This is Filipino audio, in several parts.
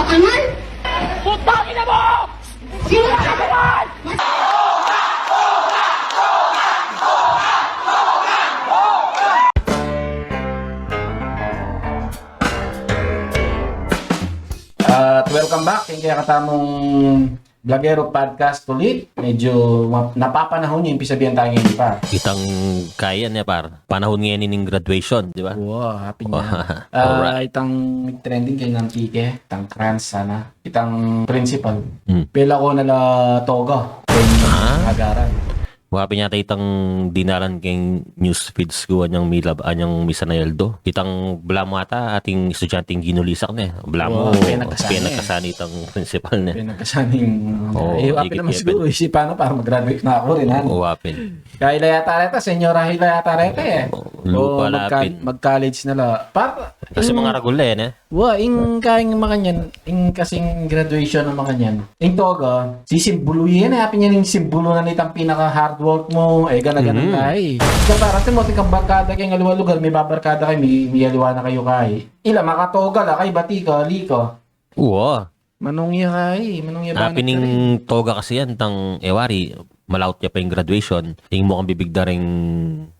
Angal? Putangin na mo! Sino ka naman? At welcome back yung kaya katamong Vlogero Podcast ulit. Medyo napapanahon yung pisabihan tayo ngayon pa. Itang kaya niya par. Panahon ngayon ng graduation, di ba? Wow, happy niya. Alright. Itang trending kayo ng tike, itang crans sana, itang principal. Hmm. Pila ko nala toga. Agaran. Wapi niya itang dinaran keng news feeds ko anyang milab anyang misanayaldo. Itang blamo ata ating estudyanteng ginulisak na. Blamo, Wow, pinagkasani itang principal na. Pinagkasaning... Oo, happy higit naman yun. siguro. Isipan para mag-graduate na ako rin. Wapin. Kaya Ilayata Reta, Senyora Ilayata Reta eh. Lupa lapin. Mag-college na la. Para... Kasi mga ragula yan eh. Ing kaing makanyan, ing kasing graduation ng makanyan. Ing toga, sisimbuluyin na happy niya yung simbolo na nitang pinaka hard work mo, gana-gana kay. Kaya parang timo tikang barkada kay ngaliwa lugar, may babarkada kay, may aliwa na kayo kay. Ila makatoga la kay bati ka, liko. Oo. Manungya kay, manungya ba? Pining toga kasi yan tang ewari malaut niya pa yung graduation. Ing mo kang bibigda ring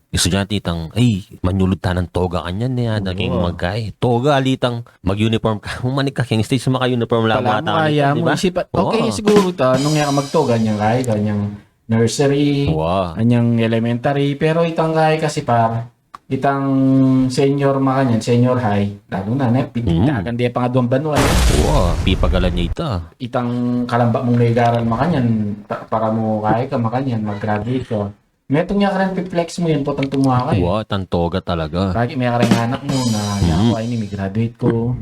estudyante itang, ay, manyulod ta ng toga kanyan niya, naging magkay. Toga, alitang, mag-uniform ka. Umanik ka, kaya stage maka-uniform lang. Pala mo kaya mo, isipan. Okay, siguro ta, nung nga magtoga niyang kay, kanyang nursery, kanyang elementary, pero itang kay kasi par, itang senior makanyan, senior high, lalo na, pigitagan di pa nga doon banwan. Wow, pipagalan niya ita. Itang kalamba mong naigaral makanyan, para mo kaya ka makanyan, mag-graduate ka. Metong nga ka rin flex mo yun, potang tumuha ka eh. Wow, tantoga talaga. Bakit may ka rin anak mo na, ako ay may graduate ko,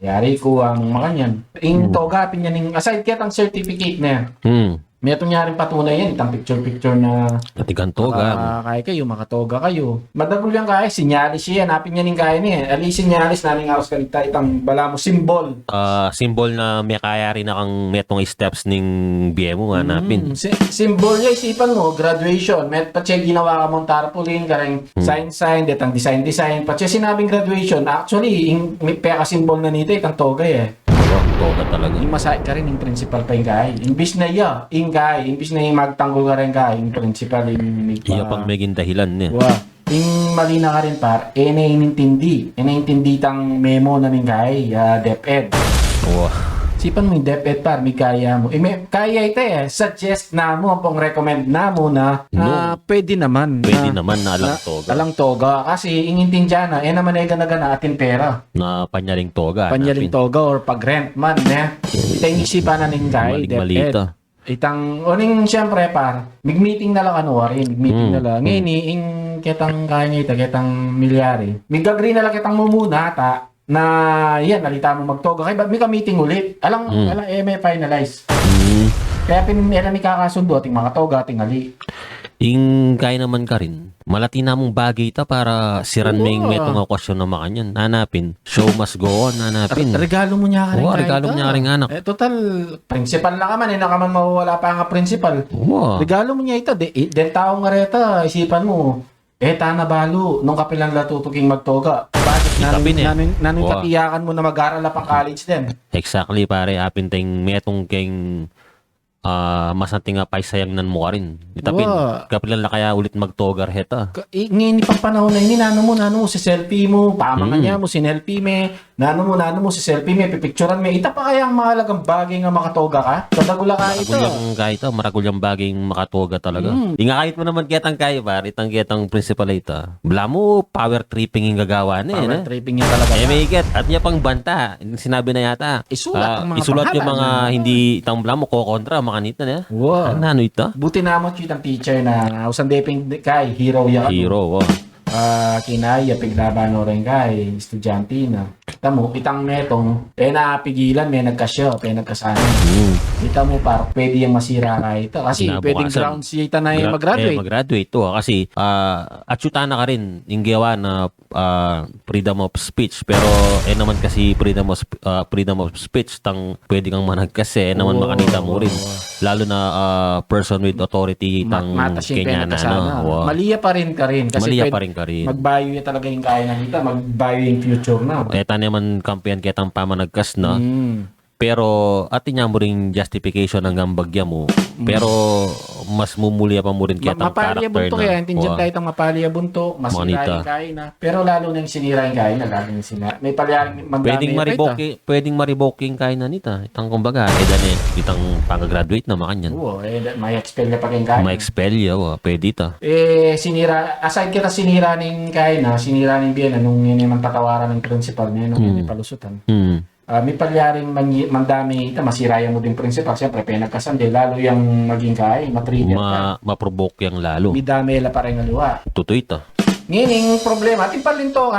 yari ko ang makanyan. Ing toga, pinyan, aside kaya tang certificate na yan. Metong nga rin patunay yan, itang picture-picture na Katigang toga. kaya kayo, makatoga kayo. Madagul yan kaya, sinyalis yan, napin niya ning kaya niya. Ali sinyalis namin aros kalita, itang bala mo, symbol. Symbol na may kaya rin na kang metong steps ning BM mo, hanapin. Symbol niya, isipan mo, graduation. Patse ginawa ka mong tarpaulin, karang sign, detang design. Patse sinabing graduation, actually, may peka symbol na nito, itang toga eh. Wow, toga talaga. Yung masakit ka rin, yung principal pa yung kaya. Imbis na iya, yung kaya. Imbis na yung magtanggol ka rin kaya, yung principal, yung... Iya pang meging dahilan niya. Wow. Yung mali na ka rin par, naintindi tang memo na ning kaya, DepEd. Wow. Sipan mo yung DepEd par, may kaya mo. Kaya ito suggest na mo, pong recommend na mo na pwede naman. Pwede naman na alang toga. Alang toga. Kasi ingin dyan na, naman gana-gana atin pera. Na panyaring toga. Panyaling toga or pag-rent man, Ito yung isipan na ning kaya, DepEd. Itang, uning siyempre par, mig-meeting na lang rin, mig-meeting na lang. Ngayon, ing kitang kaya niya ito, kitang milyari. Mig-agree na lang kitang mumuna, na yan, nalita mo magtoga. Kaya ba't may ka-meeting ulit? Alang, may finalize. Kaya pinila ni kakasundo, ating mga toga, ating ali. Ing kaya naman ka rin. Malati na mong bagay ta para siran mo yung metong okasyon na makanyan. Hanapin. Show must go on. Hanapin. Regalo mo niya ka rin. Regalo mo niya ka rin anak. Total, principal na ka man. Na ka man mawawala pa nga principal. Regalo mo niya ito. Del tao nga reta, isipan mo. Na balo, nung kapilang latutuging magtoga. Bakit nanin katiyakan mo na mag-aral na pang college din? Exactly pare, apin tayong metong keng masanting nga paisayang nan mo ka rin. Itapin, kapilan na kaya ulit magtogar heta. Ngayon pang panahon na yun, nano mo, si selfie mo, pamangan niya mo, sinelfie me, nano mo, si selfie me, pipicturean me. Ita pa kaya ang mahalagang bagay nga makatoga ka? Kadagula ka ito. Maragulyang bagay makatoga talaga. Inga kahit mo naman kitang kaya par, itang kitang principal ita. Bla mo, power tripping yung gagawa na Power tripping yung talaga. May get. At niya pang banta, sinabi na yata. Isulat yung mga hindi itang bla mo, kokontra, makanita na. Wow. Ano ito? Buti na mo ang teacher na usandeping kay hero ya. Hero, kinaya piglaban rin kay estudyante na. Kita mo, itang metong, napigilan, may nagkasya, may nagkasana. Kita mo, par, pwede yung masira ka ito. Kasi pwedeng ground sita na yung mag-graduate. Mag-graduate to. Kasi, atyutan na ka rin yung gawa na freedom of speech. Pero, naman kasi freedom of speech, pwede kang manag kasi, naman makanita mo rin. Lalo na person with authority, kanya na. Maliya pa rin ka rin. Kasi Maliya pa rin ka rin. Magbayo niya talaga yung kaya na kita, magbayo yung future na. Naman kampiyan kitang pamanagkas na. Pero atin niya mo ring justification ng bagya mo. Pero mas mumulya pa mo rin kaya tang Mapalya character bunto na. kaya, intindihan tayo itong mapalya bunto, masira Manita. yung kain na. Pero lalo na yung sinira yung kain na, lalo yung sinira. May palyaring Pwedeng mariboking kain na nita. Itang kumbaga, itang pang-graduate na makanyan. Oo, may expel na pa yung kain. Ma-expel yaw, pwede ta. Sinira, aside kita sinira ng kain na, sinira ng biyan nung yun yung tatawaran ng principal niya, nung yun yung palusutan. May palyaring mandami ita, masirayan mo din principal. Siyempre, pinagkasandi, lalo yung maging kain, matrigger ka. Ma-provoke yung lalo. May dami la pa rin aluwa. Tutoy ta. Ngayon, problema, ating palinto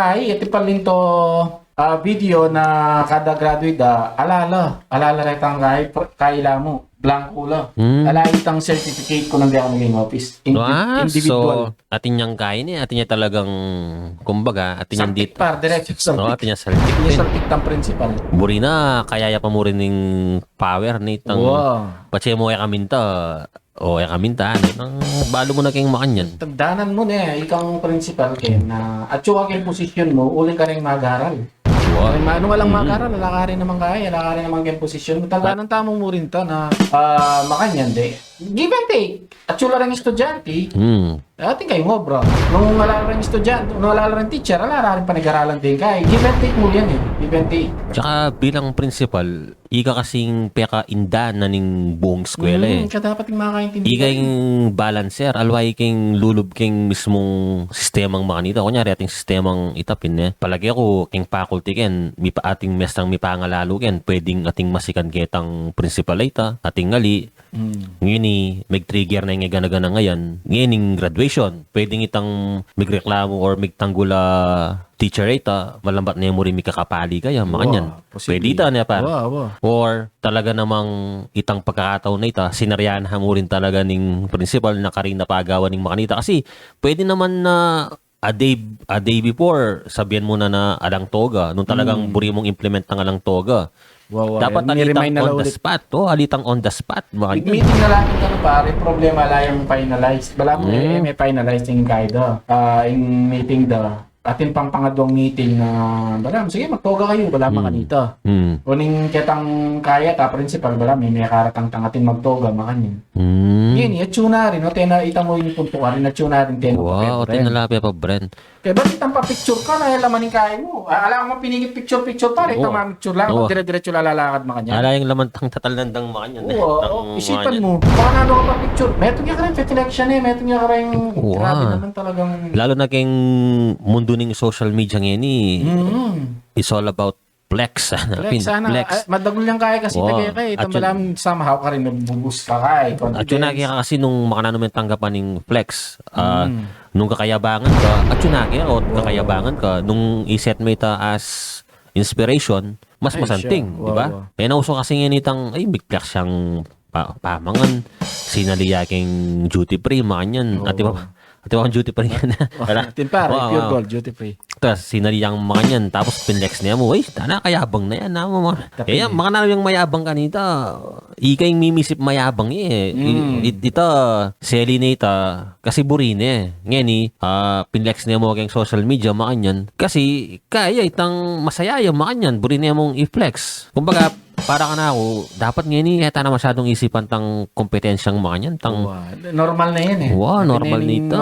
video na kada graduate alala rin ang kaila mo. Blanco la. Alala itang certificate ko nang di ako naging office. Individual. So, atin niyang kain atin niya talagang, kumbaga, atin niyang Saltik dito. par, diretso saltik. Atin niya saltik. Atin niya saltik tang principal. Buri na, kaya pa mo rin ng power ni tang patse mo kaminta. O kaminta, nang balo mo na kayong makanyan. Tagdanan mo na ikang principal ken na at yung aking posisyon mo, uling ka rin mag-aral. Wow. Ano walang mag-aral, lalakarin naman kaya, lalakarin naman kayong posisyon. Tagdanan tamong mo rin to na makanyan de. Give and take. At yung larang estudyante, ating kayo mo bro. Nung wala rin estudyante, nung wala rin teacher, wala rin panag-aralan din kayo. Give and take mo yan eh. Give and take. Tsaka bilang principal, ika kasing peka inda na ning buong eskwela Dapat yung makakaintindi. Ika yung balancer, alway king lulub king mismong sistemang makanita. Kunyari ating sistemang itapin palagi ako king faculty ken, ating mestang mi pangalalo ken, pwedeng ating masikan ketang principal ita, ating ngali. Ngayon mag-trigger na yung gana-gana ngayon. Ngayon yung graduation. Pwedeng itang magreklamo or magtanggula teacher ita, malambat na yung muri mikakapali kaya makanyan. Pwede ita niya pa. Or talaga namang itang pagkakataon na ita, sinaryahan mo rin talaga ng principal na karin na pagawa ng makanita. Kasi pwede naman na a day before, sabihan mo na alang toga. Nung talagang buri mong implement ng alang toga. Dapat alitang on the spot. Alitang on the spot. Meeting na lang ito pare, problema lang yung finalize. Bala mo may finalize yung kaido. Yung meeting atin pang pangadong meeting na sige magtoga kayo, wala makanita. Uning ketang kaya principal, may karatang tangatin magtoga makanyin. Yun, ituna rin, tena itamo yung punto ka rin, ituna rin tena. Wow, tinalapi pa Brent. Kaya ba't itang pa-picture ka na laman yung kaya mo? Alam mo pinigit picture pare, itang ma-picture lang, dire-diretso lalalakad makanya. Ala yung laman tang tatalnandang makanyan. Isipan mo, baka na ka pa-picture. Meto niya ka rin, petelection meto niya ka rin, grabe naman talagang. Lalo na kayong mundo ng social media ngayon it's all about flex. Flex. Madagol lang kaya kasi tagay kay. Itang malam somehow ka rin nagbubus ka kay. At yun nakikita kasi nung makanano may tanggapan ng flex. Nung kakayabangan ka, at yun kakayabangan ka, nung iset mo ita as inspiration, mas masanting, di ba? Kaya nauso kasi ngayon itang, big flex siyang pamangan, sinaliyaking duty free, makanyan. At diba ang duty free yan? Timpare, pure gold, duty free. Tapos sinaliyang mga yan, tapos pinlex niya mo, tana kayabang na yan. Kaya mga nalang yung mayabang kanita, ikay mimisip mayabang Ito, seli na ita, kasi burin Ngayon pinlex niya mo kayong social media, makanyan. Kasi kaya itang masaya yung makanyan, burin niya mong i-flex. Kumbaga, para ka na ako, dapat ngayon heta na masyadong isipan tang kompetensyang makanyan. Normal na yan normal na ito.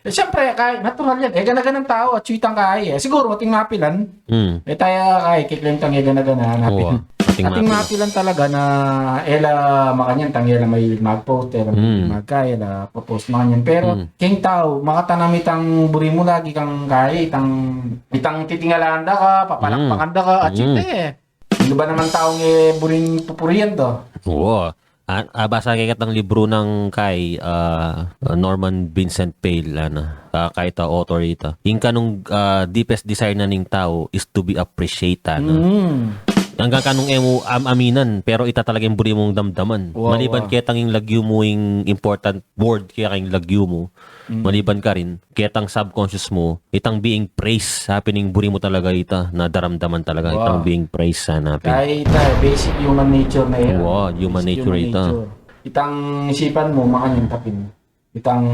Siyempre, natural yan. Ganaganang tao at chuitang kaya Siguro, mating mapilan. Tayo kiklaim tang gana-gana hanapin. Ating mapilan talaga na makanyan, tangyela may mag-post, magkaya, post makanyan. Pero, king tao, makatanam itang buri mo lagi kang kaya, itang titingalaan ka, papalakpakan ka, at Ano ba naman taong buring pupuriyan to? Basa kayo ng libro ng kay Norman Vincent Peale, kahit author ito. Yung kanong deepest desire na ning tao is to be appreciated. Hanggang kanong aminan, pero ita talaga yung buri mong damdaman. Maliban kaya tang yung lagyo mo yung important word kaya kayong lagyo mo. Maliban ka rin, kaya tang subconscious mo, itang being praised, happening buri mo talaga na daramdaman talaga, itang being praised hanapin. Kaya basic human nature na yan. Human nature ita. Itang isipan mo, makanyang tapin. Itang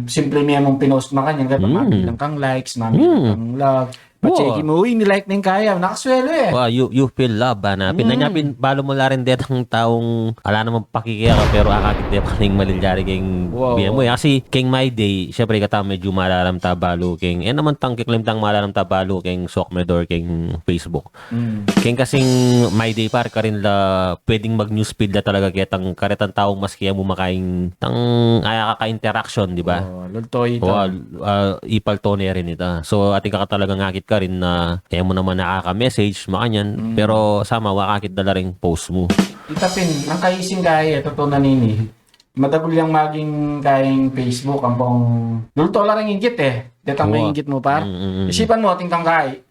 simple niya mong pinost makanyang, kaya mamilang kang likes, mamilang kang love. Pacheki mo, uy, nilike na yung kaya. Nakaswelo eh. You feel love, hanapin. Nanyapin, balo mo la rin detang taong ala namang pakikiya ka, pero akakit de pa rin malilyari keng biya mo. Kasi keng my day, syempre kata medyo malaram tabalo keng, naman tang kiklim tang malaram tabalo keng Sokmedor keng Facebook. Keng kasing my day par ka rin la, pwedeng mag-newsfeed na talaga kaya tang karetang taong mas kaya mo makain tang aya kaka-interaction, di ba? Lultoy ito. Ipal tone rin ito. So, ating kakatalagang ngakit ka rin na kaya mo naman nakaka-message, makanyan. Pero, sama, wakakit dala rin post mo. Itapin, ang kaising kaya, totoo na nini. Madagol yung maging kayang Facebook, ang pong lulto lang ang inggit eh. Detang may inggit mo par. Isipan mo, tingkang kay.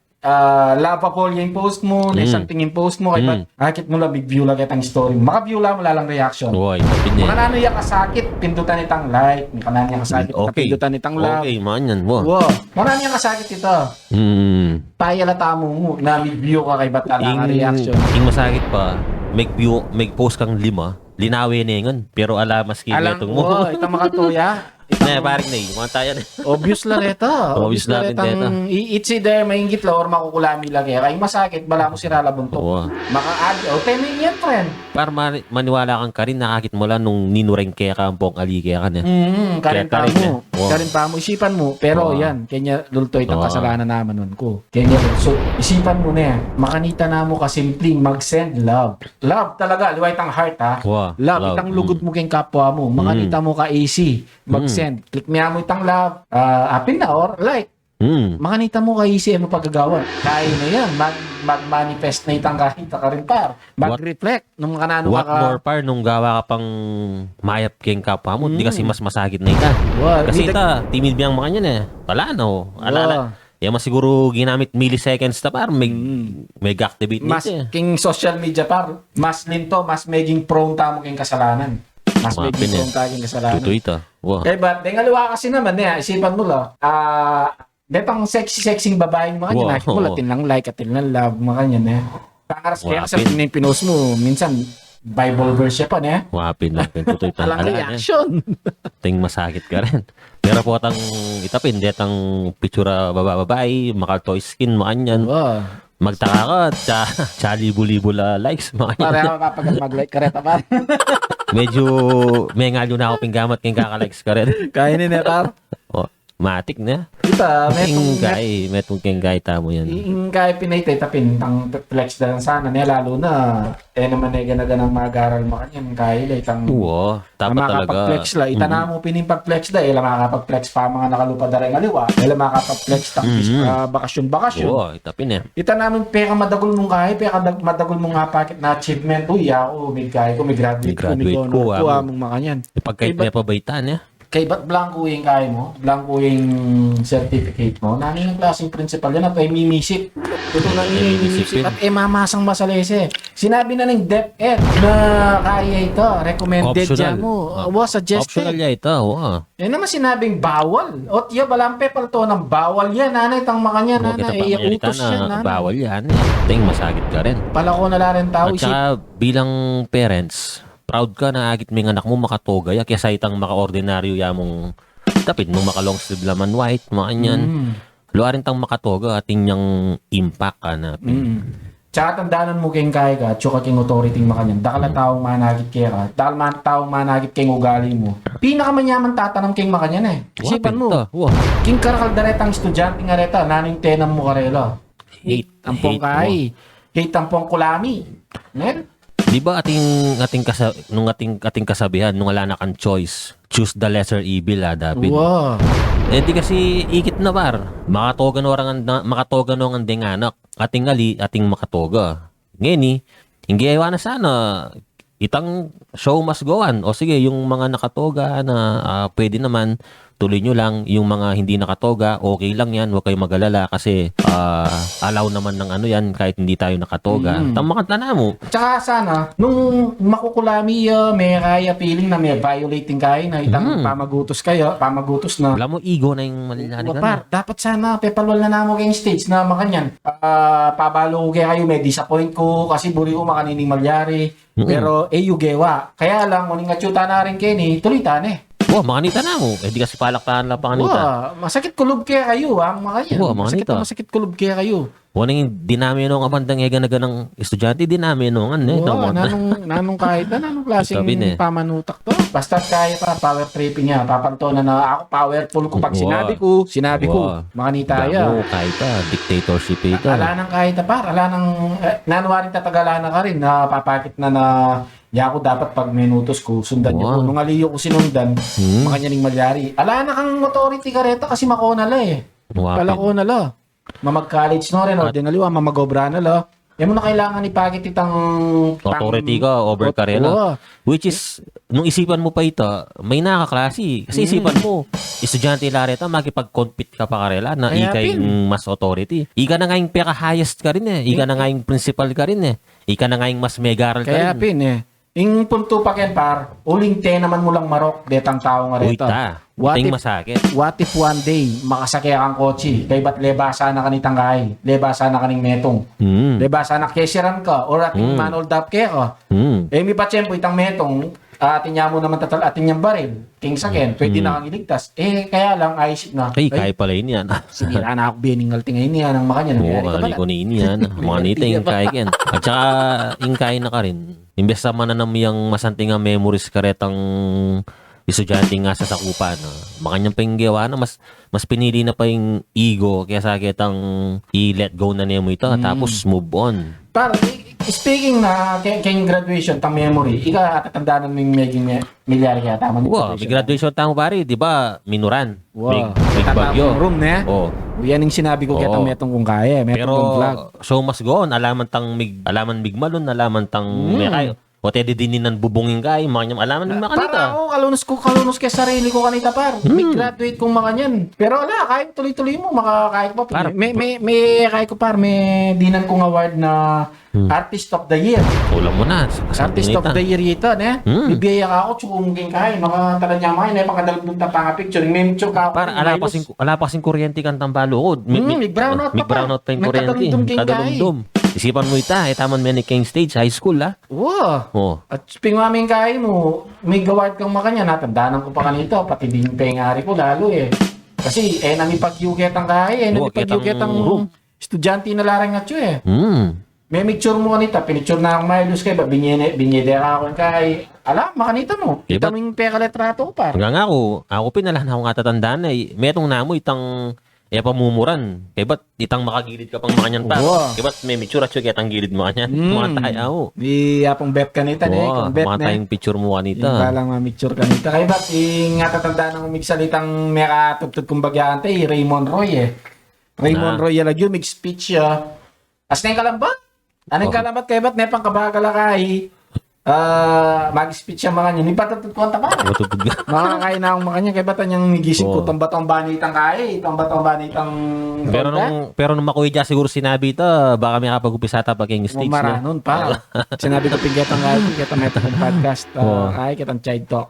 Lava po yung post mo, something yung post mo, kay ba't akit mo lang, big view lang itang story. Maka-view lang, wala lang reaction. Mga nano yung kasakit, pindutan itang like, mga nano yung kasakit, pindutan itang love. Okay, man yan. Wow. Mga nano yung kasakit ito. Payalata mo, na big view ka kay ba't lang reaction. Ing masakit pa, make post kang 5, linawin na yun. Pero mas kiletong mo. Itang makatuya. Paring na mga tayo na. Obvious lang ito. Obvious lang ito. It's either maingit lang or makukulami lang kaya. Kaya masakit, bala mo sira labuntok. Maka-adi. O, tayo yan, friend. Para maniwala kang ka rin, nakakit mo lang nung ninureng kaya ka ang pong ali kaya ka na. Karin pa mo. Karin pa mo. Isipan mo. Pero yan, kanya lulto itang kasalanan naman nun ko. Kanya, so, isipan mo na yan. Makanita na mo kasimpleng mag-send love. Love talaga. Liwa itang heart ha. Love. Itang lugod mo kayong kapwa mo. Makanita mo ka AC. Mag-send. Click niya mo itang love. Apin na or like. Makanita mo kay easy mo paggagawa. Kaya na yan. Mag-manifest na itang kahita ka rin par. Mag-reflect nung kanano what more par nung gawa ka pang mayap keng kapwa mo. Di kasi mas masakit na ita. Kasi ita, timid biyang mga yan eh. Wala no. Alala. Yan mas siguro ginamit milliseconds na par. May activate nito eh. Mas king social media par. Mas linto, mas maging prone tamo king kasalanan. Mas maging prone taging kasalanan. Tuto ito. Kaya ba, dengaliwa kasi naman eh. Isipan mo lang. Detang sexy-sexing babaeng mga kanyan. Nakit mo latin lang like, atin lang love, mga kanyan eh. Pangaras kaya kasi pinost mo, minsan Bible verse siya pa niya. Wapin lang. Tutoy pa. Alang reaction. Ting masakit ka rin. Pero po atang itapin, detang picture babae, toy skin, makanyan. Magtaka ka, libo-libo la likes, makanyan. Para kapag mag-like ka rin, pa. Medyo may ngalyo na ako pinggamat kayong kaka-likes ka rin. Kaya ni Netar. Matik na. Kita, metong kengkay tamo yan. Kaya pinaytay tapin tang flex na lang sana niya lalo na naman ganaganang mag-aral mo kanyan kaya itang dapat talaga. Flex la itana mo pinipag-flex da makakapag-flex pa mga nakalupad da rin aliwa makakapag-flex tang bakasyon. Itapin eh. Itana mo peka madagol mong kaya peka madagol mong pakit na achievement ako may kaya ko may graduate ko mong makanyan. Ipagkait niya pabaitan eh. Kay ba't blanco yung kaya mo? Blanco yung certificate mo? Nani yung klaseng principal yan at ay mimisip. Ito na mimisip at mamasang masalese. Sinabi na ng DepEd na kaya ito. Recommended dyan mo. Suggested. Optional ito. Yan naman sinabing bawal. O tiya balampe pala to ng bawal yan. Nanay itang makanya. Nanay utos yan. Bawal yan. Ting masakit ka rin. Pala ko na rin tao. At saka bilang parents, proud ka na agit may anak mo makatogay kaya sa itang maka-ordinaryo yamong tapit nung maka-long sleeve laman white, mga kanyan. Luarin tang makatoga ating niyang impact ka na. Tsaka tandaanan mo kayong kaya ka, tsaka kayong authority makanyan. Dakala taong managit kaya ka, dahil taong managit kayong ugali mo. Pinakamanyaman tatanam kayong makanyan eh. Isipan mo, king karakal daretang estudyante nga reta, naning tenam mo karela. Hate tampong kay. Hate tampong kulami. Ngayon, di ba ating kasabihan nung wala na kang choice, choose the lesser evil David. Di kasi ikit na par. Makatoga no ang denganak. Ating ali, ating makatoga. Ngayon hindi ayaw na sana. Itang show must go on. O sige, yung mga nakatoga na pwede naman, tuloy nyo lang. Yung mga hindi nakatoga, okay lang yan. Huwag kayo mag-alala kasi allow naman ng yan kahit hindi tayo nakatoga. Tamakanta na mo. Tsaka sana, nung makukulami may kaya feeling na may violating kayo na itang pamagutos na. Alam mo, ego na yung malilari ka. Dapat sana, pepalwal na namo kayong stage na makanyan. Pabalo ko kayo, may disappoint ko kasi buri ko makanining malyari. Pero, yugewa. Kaya lang, muning atsyuta na rin kayo tulitan eh. Wah, makanita na mo. Eh, di kasi palakpakan lang panganita. Masakit kulob kaya kayo, mga yan. Makanita. Masakit kulob kaya kayo. Wala yung dinami nung kapandang ega na ganang estudyante, dinami nung Nanong kahit nanong klaseng pamanutak to. Basta kaya pa, power tripping niya. Papantonan na ako, powerful ko. Pag sinabi ko, makanita yan. Kahit dictatorship ito. Ala nang kahit par, ala nang, nanuwaring tatagala na ka rin, na papakit na ako dapat pag minutos ko, sundan niyo ko. Nung aliyo ko sinundan, makanyaning malyari. Ala na kang authority kareta kasi makonala eh. Palako na la. Mamag-college no rin, o dinaliwa, mamagobra na la. Yan mo na kailangan ipagit itang authority ka over karela. Which is, nung isipan mo pa ito, may nakaklase. Kasi isipan mo, estudyante lareta, makipag-compete ka pa karela na ika yung mas authority. Ika na nga yung peka-highest ka rin eh. Ika na nga yung principal ka rin eh. Ika na nga yung mas megaral ka rin. Kaya pin eh. Yung punto pa ken par, uling te naman mo lang marok, detang tao nga rito. What if one day, makasakay kang kotse, kay ba't lebasa na kanitang kahay, lebasa na kaning metong, lebasa na kesiran ka, or ating manol dap kaya ka. Eh, may patsyempo itang metong, atin niya mo naman atin niyang baril, king saken, pwede na kang iligtas. Eh, kaya lang, ayisip na. Kaya pala yun yan. Sinira na ako biningal tingay niya ng makanya. Oo, ko ni yan. Mga niting kaya yan. At saka, yung kaya na ka rin. Imbes sa mananam yung masanting nga memories karetang estudyante nga sa sakupan. Makanyang panggawa na mas pinili na pa yung ego kaya sa kitang i-let go na niya mo ito tapos move on. Par, speaking na kayong graduation tang memory, ika tatandaan mo yung maging milyari kaya tama ni may graduation tamo pare, di ba? Minuran. Big bagyo. Room na. Yan yung sinabi ko kaya metong kung kaya, metong vlog. Show must go on. Alaman migmalon, alaman tang mekay. O tedi dininan bubungin kay, makanyang alaman ng makanita. Para ako, kalunos kay sarili ko kanita par. May graduate kong makanyan. Pero ala, kahit tuloy-tuloy mo, makakahit pa. May kahit ko par, may dinan kong award na Artist of the Year. Ulam mo na. Artist of the Year ito, ne? Bibiyaya ka ako, tsukumugin kain. Makatalan niya makain, pakadalagdag na pang picture. May picture ka ako. Para ala pa sing kuryente kang tambalukod. May brownout pa. May brownout pa yung kuryente. Kadalumdum. Isipan mo ita, taman mo ni King Stage High School, ha? Wow. At pingwaming kain mo, may gawad kang makanya. Natandaanan ko pa kanito, pati din pengari ko lalo eh. Kasi, nami pagyuget ang kain, nami pagyuget ang estudyante na larang at yun eh. May picture mo kanita, pinicture na akong Milos kayo, binyede ka ako kay, alam, makanita mo. Kita mo yung pekaletrato ko par. Hanggang ako pinalahan ako nga tatandaan eh. Metong namo itang pamumuran. Kaya ba't itang makagilid ka pang makanyan pa? Kaya ba't may picture at kaya itang gilid mo kanyan? Mga tayo ako. Di apong bet kanita ne. Mga tayong picture mo kanita. Yung palang picture kanita. Kaya ba't nga tatandaan ng umigsalitang meka tugtog kong bagyante, Raymond Roy eh. Raymond Roy lagi yung speech siya. As na yung kalambat? Anong kalambat kaya ba't nepang kabagala kay mag-speech siya mga nyo. Ipatatod ko ang tapat. Makakain na akong mga kanya. Kaya ba't niyang migising ko? Itong batong banitang kaya. Itong batong banitang pero nung makuwi dyan siguro sinabi ito, baka may kapag-upisata pag yung stage na. Maranon pa. Sinabi ko pingetang kaya. Kita may itong podcast. Ay, kitang child talk.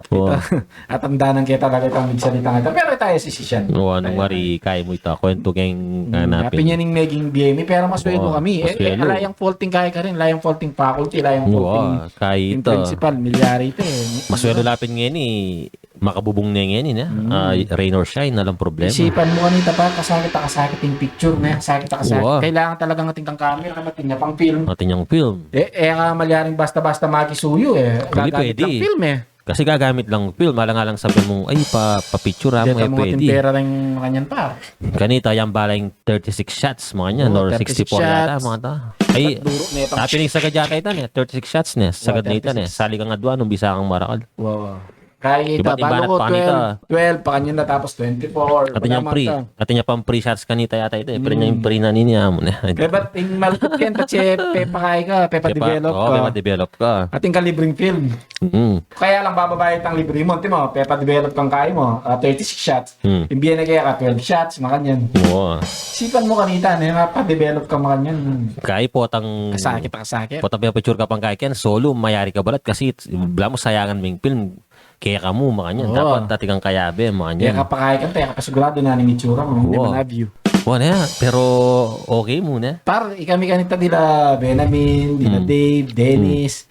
At ang danan kita talaga itong migsalitang ito. Pero tayo sisisyan. Nung wari, kaya mo ito. Kwento kayong hanapin. Happy niya ning maging BME. Pero mas welo kami. Layang faulting kaya ka rin. Layang faulting faculty. Layang faulting yung principal, milyari ito eh. Maswelo lapin ngayon eh. Makabubong na ngayon eh. Rain or shine, nalang problema. Isipan mo kanita pa, kasakit yung picture na. Kasakit. Kailangan talagang ating camera, kamating niya pang film. Ating yung film. Malyaring basta-basta makisuyo eh. Gagamit ng film eh. Kasi gagamit lang film, malang-alang sabi mo, ay, pa-picture mo, pwede. Dito mo timpera lang kanyan pa. Kanita, yung balang 36 shots, mga niyan, or 64 yata, mga ta. Ay, tapinig sa kadyata ito, 36 shots niya, sagad na ito, sali ka nga doon, nung bisa kang marakal. Wow. Kaya ito, bago ko 12, pa kanyan na tapos 24. Atin niya pang free shots kanita yata ito, pero niya yung free na niya mo na. Kaya ba't yung malupit yan, kasi pepa develop ka. Ating kalibreng film. Kaya lang bababayad ang libre mo, mo, pepa-develop kang kaya mo, 36 shots. Yung biyan na kaya ka, 12 shots, makanyan. Sipan mo kanita, pa-develop ka makanyan. Kaya po atang... Kasakit. Po atang picture ka pang kaya yan, solo, mayari ka balat, kasi bala mo sayangan mo yung film. Kaya ka mo, mga niyan. Dapat dati kang kayabe, mga niyan. Kaya ka pa kaya kaya ka sigurado na ni Mitsura mo. Hindi man na-view. Wala, pero okay muna. Kami kanita dila Benjamin, dila Dave, Dennis,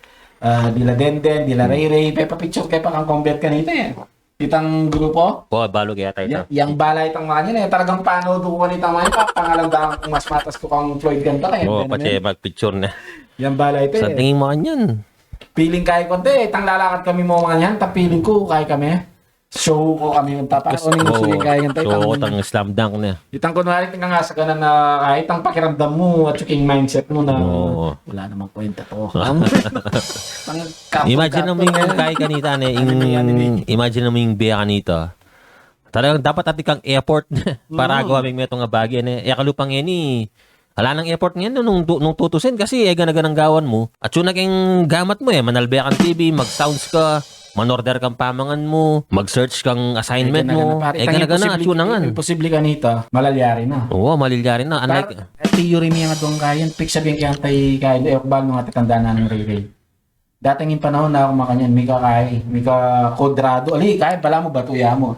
dila Denden, dila Ray Ray. Pepa picture kaya pa kang convert kanita yan. Itang grupo. Balog yata ito. Yang balay itang mga yan eh. Talagang panood ko nitang mga yan. Pangalandaan kung mas matas ko kang Floyd Ganta kaya. Pati mag-picture na. Yang balay ito Sa eh. tingin mo kanyan. Piling kaya konti. Itang lalakad kami mo mga yan. Piling ko kaya kami. Show ko kami yung tapa. O nang gusto kaya yung tayo. So, itang slam dunk na. Itang kunwari tingnan nga sa kanan na kahit ang pakiramdam mo at yung mindset mo na wala namang kwenta to. Imagine mo yung kay kanita imagine mo yung biya kanita. Talagang dapat ati kang airport para gawin mo itong bagay na kalupang ini. Wala nang effort ngayon nung tutusin kasi ganaganang gawan mo. At yun naging gamat mo manalbe kang TV, mag-sounds ka, manorder kang pamangan mo, mag-search kang assignment mo. Ganaganang at yun na nga. Imposible ka nito, malalyari na. Oo, malalyari na. Unlike, theory niya nga doon kayan, pick sabihin kaya tayo kaya, balo nga tatanda na ng Ray. Dating yung panahon na ako makanyan, Mika Kodrado, kaya bala mo batuya mo.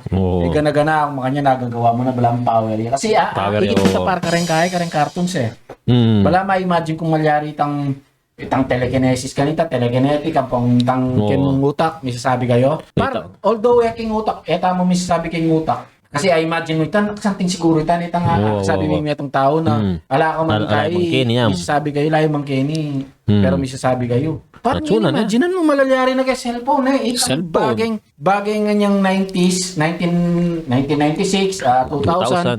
Gana-gana ako makanyan, nagagawa mo na bala mo power. Kasi higit sa parka rin kaya cartoons eh. Bala ma-imagine kung malyari itang telekinesis kanita, telekinetic, ang kenong utak, misasabi kayo. Although yaking utak, mo misasabi kayong utak. Kasi I imagine mo something siguro itang sabi mo itong tao na ala ka man kayo, misasabi kayo, layo man kini, pero misasabi kayo. Parang imagine mo malalyari na kay cellphone eh. Bagay nga niyang 90s, 1996, 2000.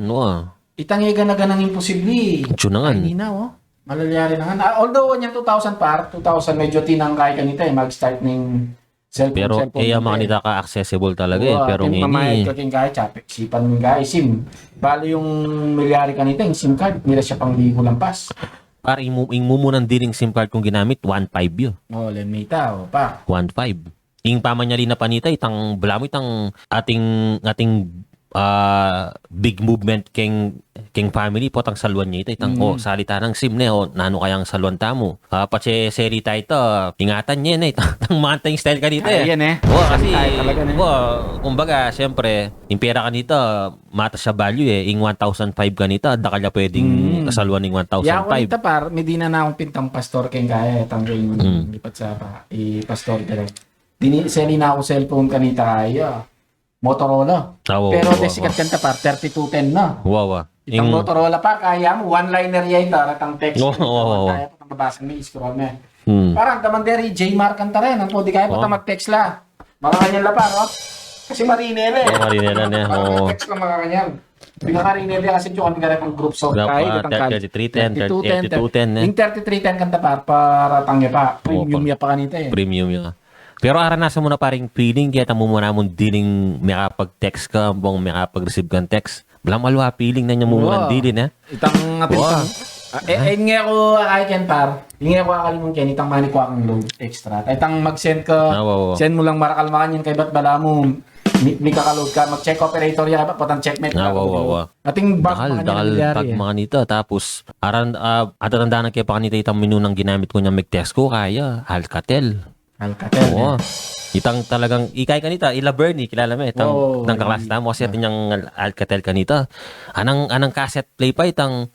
Itang ganaganang imposible. Hindi na malalyari na nga. Although niyang 2000 medyo tinangkay kanita mag-start ng cellphone. Pero mga nita ka accessible talaga pero ngayon mamayad ka king kaya chapik sipan mo kaya SIM. Bali yung milyari kanita yung SIM card nila siya pang ligo lampas. Para imumunang diring SIM card kung ginamit 1.5 yun. Lemita pa. 1.5. Ing pamanyali na panita itang blamo itang ating big movement king family potang salwan niya itang salita ng SIM ne nano kayang salwan tamo pache serita ito ingatan niya na itang manteng style kanita yan kasi kumbaga siyempre yung pera kanita mata sa value ing 1,005 kanita da kaya pwedeng kasalwan ng 1,005 kanita medina na akong pintang pastor king kaya itang lipat sa pastor direct seli na ako cellphone kanita kaya Motorola. Pero desikat kanta 3210 na. Itang Motorola kaya mo, one-liner yan itang text. Kaya pa mabasa mo, scroll mo. Parang damanderi, J-Mark kanta rin. Di kaya pa mag-text la. Makakanyan la pa, Kasi marinere. Marinere na. Mag-text lang makakanyan. Pinakarinere kasi yung kami ganit ang group song. 3310, 3210. Yung 3310 kanta para tangya pa. Premium ya pa kanita Premium ya. Pero aranasan mo na paring feeling kaya tamo mo namon dining may kapag-text ka bang may kapag-receive kang text. Blam alwa feeling na niya mo man dilin Itang apintang. Nga ako ken par. Nga ako akalimon ken itang mani ko ang load extra. Itang mag-send ka. Send mo lang marakalmakan yan kay bat bala mo. May kakaload ka, mag-check operator yan, patang checkmate ka. Ating bag pag mga nito. Tapos, atatandaan na kaya pa kanita itang menu ng ginamit ko niya mag-text ko, kaya Alcatel. Itang talagang ikay kanita ila Bernie kilala mo itang kaklase na mo kasi atin yung Alcatel kanita anang cassette play pa itang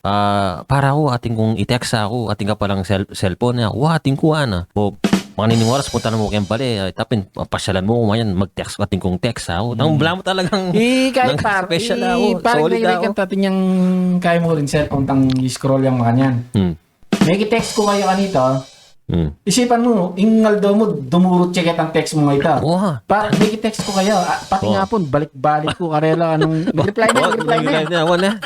para ko ating kung i-text ako ating ka palang cellphone na ating kuha na mga oras punta na mo kayong pala tapin pasyalan mo kumayan mag-text ating kong text ako nang bla mo talagang ikay par special ako solid ako atin yung kaya mo rin cellphone tang i-scroll yung mga yan may i-text ko kayo kanito isipan mo, ingal daw mo, dumurot check ang text mo ito. Parang nag-text ko kayo, pati nga po, balik-balik ko, karela, anong, reply na.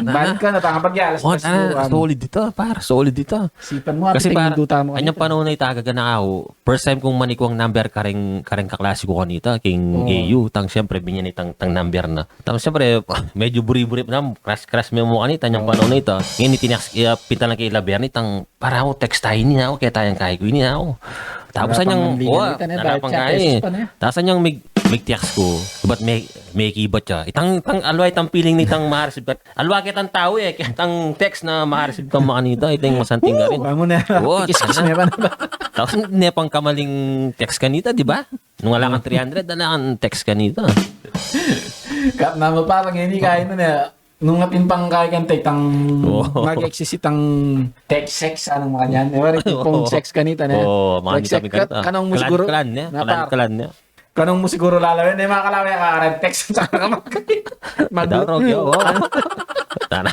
Balik ka na, tangapag yalas. Solid dito, solid dito. Isipan mo, kasi parang, kanyang panahon na itagaga na ako, first time kong manikuang number kareng kaklase ko kanita, king AU, siyempre, binyan itang number na. Siyempre, medyo buri-buri na, crash mo kanita, kanyang panahon na ito. Ngayon, pinta lang kay Labian, para ako, text tayo niya ako, kaya tayong kayo ini ako. Tapos anyang nanapang kaya Tapos anyang mig-text ko. Ba't may kibat siya. Itang alwa itang feeling nitang mahareceive ka. Alwa kitang tao kitang text na mahareceive kang makanita. Itang masanting ka rin. Vamo na. Kiss-kiss na ba? Tapos nepang kamaling text kanita, di ba? Nung wala kang 300, wala kang text kanita. Kap na mo parang hindi kaya na nung napimpang kaya kang tang mag-exist itang text sex anong mga yan. Ewan rin pong sex kanita na. Mga nita kanita. Kanong mo siguro. Kalan niya. Kanong mo siguro lalawin, eh mga kalawin ka red text sa Madarog yo. Tara.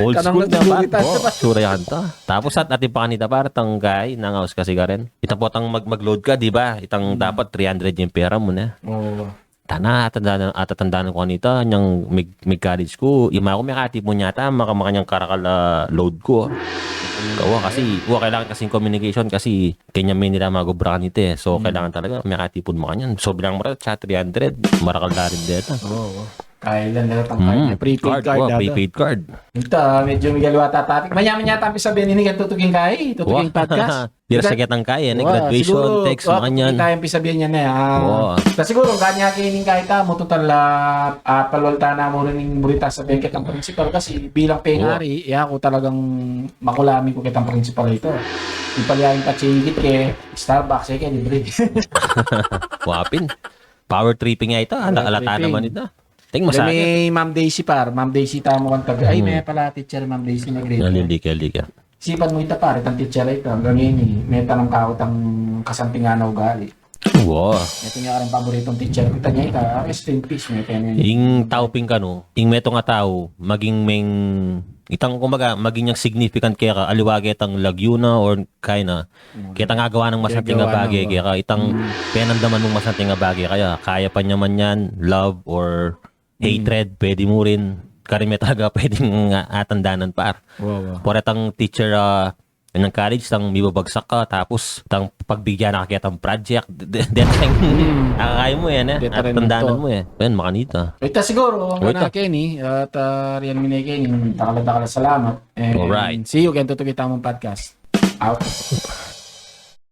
Old Kanang school na ba? nagsusulitan ka pa. Sura yan ta. Tapos at ating panganita par tang guy nangaus kasi ka rin. Itang potang mag-load ka, di ba? Itang dapat 300 yung pera mo na. Oo. Tana, atatandaan ko kanita, niyang college ko, ima ko may katip mo nyata, makanyang karakal load ko. Kawa kasi, kailangan kasing communication kasi kanya may nila magubra kanita eh. So, kailangan talaga may katipon mo kanyan. So, bilang mo rin, 300, marakal na rin dito. Oo. Kailan na tang kaya. Prepaid card. Prepaid card. Ito, medyo may galwata topic. Mayaman yata ang sabihin ni tutuging kay, tutuging podcast. Dira sa kitang kaya, graduation, text mo kanyan. Hindi tayong pisabihin niya na. Siguro, kanya kining kahit mo total palwalta na mo rin yung burita sa bengket ang principal kasi bilang pengari, ako talagang makulami ko kitang principal ito. Ipalyaring patsigit kay Starbucks, kaya libre. Wapin. Power tripping nga ito. Alata naman ito. Tingnan mo sa akin. May Ma'am Daisy par. Ma'am Daisy tamo kang tabi. Ay, may pala teacher Ma'am Daisy na grade. Nalilika. Sipan mo ito par, itang teacher ito. Hanggang ngayon, may tanong ka ang kasampingan na ugali. Wow. Ito niya ka rin paboritong teacher. Kita niya ito, rest in peace. May tenyo. Ing tauping ka no, ing meto nga tao, maging meng itang kumbaga maging yung significant kaya ka aliwage itang lagyuna or kaya na kita nga gawa ng masanting nga bagay kaya ka itang penandaman mong masanting nga bagay kaya pa niya man yan love or hatred pwede mo rin karime talaga pwedeng atandanan par por itang teacher ng college tang mibabagsak ka tapos tang pagbigyan na kakita ng project then akakaya mo yan at tandanan mo yan makanita Ito siguro ang na Kenny at Rian Minay Kenny takala salamat and alright see you again to kita mong podcast out